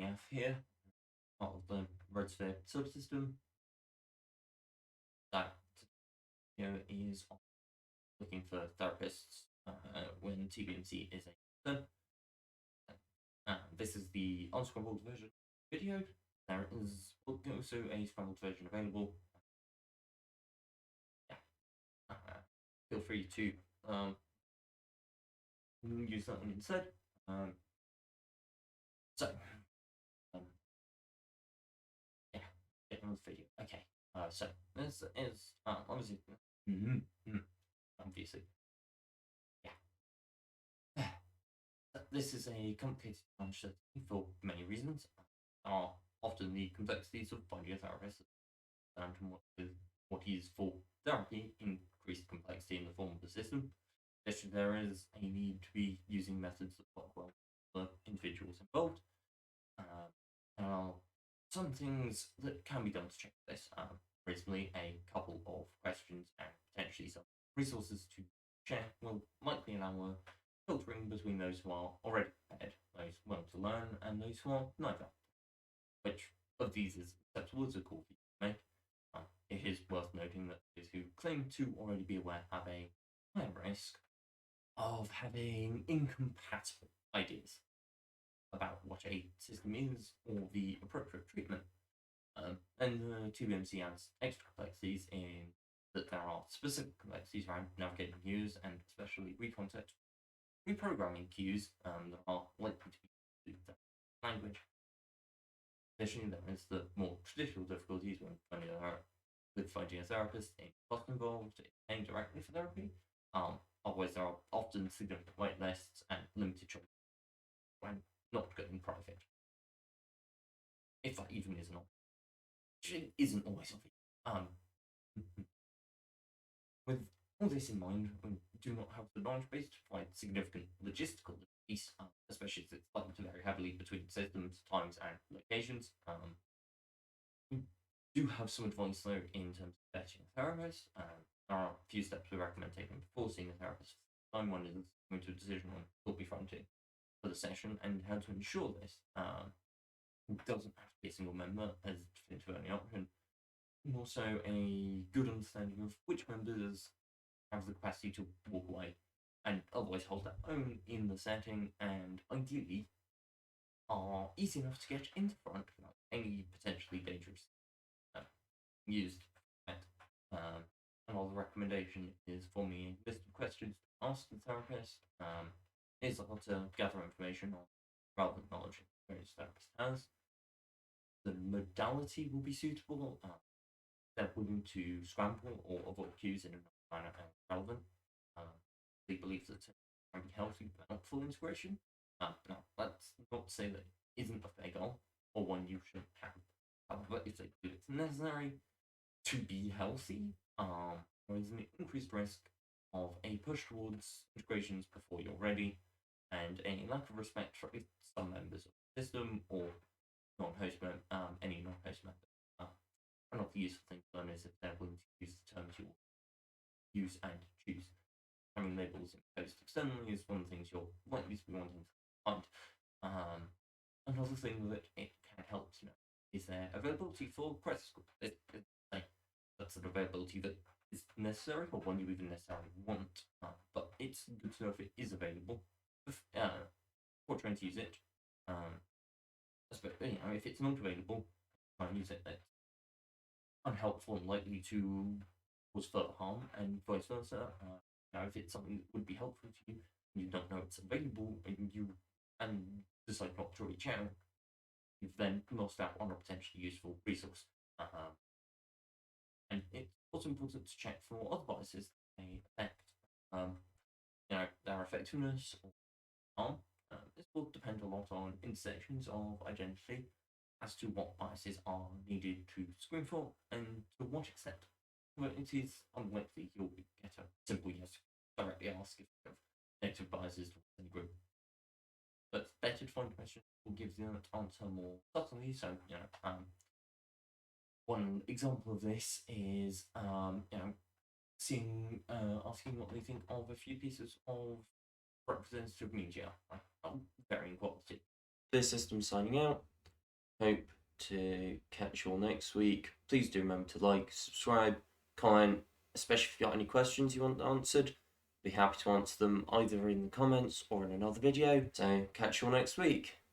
Anyaph here, part of the Redsphere subsystem. That is looking for therapists when TBMC is a concern. This is the unscrambled version video. There is also a scrambled version available. Yeah. Feel free to use that one instead. Yeah, get on with the video. Okay. So this is obviously obviously. Yeah. This is a complicated challenge for many reasons. Are often the complexities of finding a therapist down to what is for therapy increased complexity in the form of the system. Additionally, there is a need to be using methods that work well for individuals involved. There are some things that can be done to check this. Recently, a couple of questions and potentially some resources to share will likely allow filtering between those who are already prepared, those who want to learn, and those who are neither. Which of these is acceptable as a call for you to make? It is worth noting that those who claim to already be aware have a higher risk of having incompatible ideas about what a system is or the appropriate treatment. And the TBMC adds extra complexities in that there are specific complexities around navigating queues and especially reprogramming queues that are likely to be used language. Additionally, there is the more traditional difficulties when finding a therapist, a cost involved, paying directly for therapy. Otherwise, there are often significant wait lists and limited choice when not going private. If that even is an option, which isn't always obvious. With all this in mind, we do not have the knowledge base to provide significant logistical expertise, especially as it's likely to vary heavily between systems, times, and locations. We do have some advice though in terms of vetting a therapist. There are a few steps we recommend taking before seeing a therapist. One is coming to a decision on what will be fronted for the session and how to ensure this. It doesn't have to be a single member as definitive only option. And also a good understanding of which members have the capacity to walk away and otherwise hold their own in the setting, and ideally are easy enough to get into front without any potentially dangerous used. Another recommendation is forming a list of questions to ask the therapist. Here's how to gather information on relevant knowledge experience the therapist has. The modality will be suitable. They're willing to scramble or avoid queues in a manner relevant. They believe that it can be healthy but not full integration. Now, that's not to say that it isn't a fair goal or one you should have. However, if they feel it's necessary to be healthy, there is an increased risk of a push towards integrations before you're ready, and a lack of respect for some members of the system or non-host any non-host member. Another useful thing to learn is if they're willing to use the terms you'll use and choose. Having labels imposed externally is one of the things you're likely to be wanting to find. Another thing that it can help to know is their availability for crisis group. That's an availability that is necessary or one you even necessarily want, but it's good to know if it is available before trying to use it. If it's not available, try and use it. That's unhelpful and likely to cause further harm, and vice versa. If it's something that would be helpful to you, and you don't know it's available, and decide not to reach out, you've then lost out on a potentially useful resource. And it's also important to check for other biases that may affect their effectiveness or harm. This will depend a lot on intersections of identity as to what biases are needed to screen for and to what extent. But it is unlikely you'll get a simple yes directly ask if you have negative biases towards any group. But it's better to find questions will give the answer more subtly. So, one example of this is, asking what they think of a few pieces of representative media, varying quality. This system signing out. hope to catch you all next week. Please do remember to like, subscribe, comment, especially if you've got any questions you want answered. Be happy to answer them either in the comments or in another video. So catch you all next week.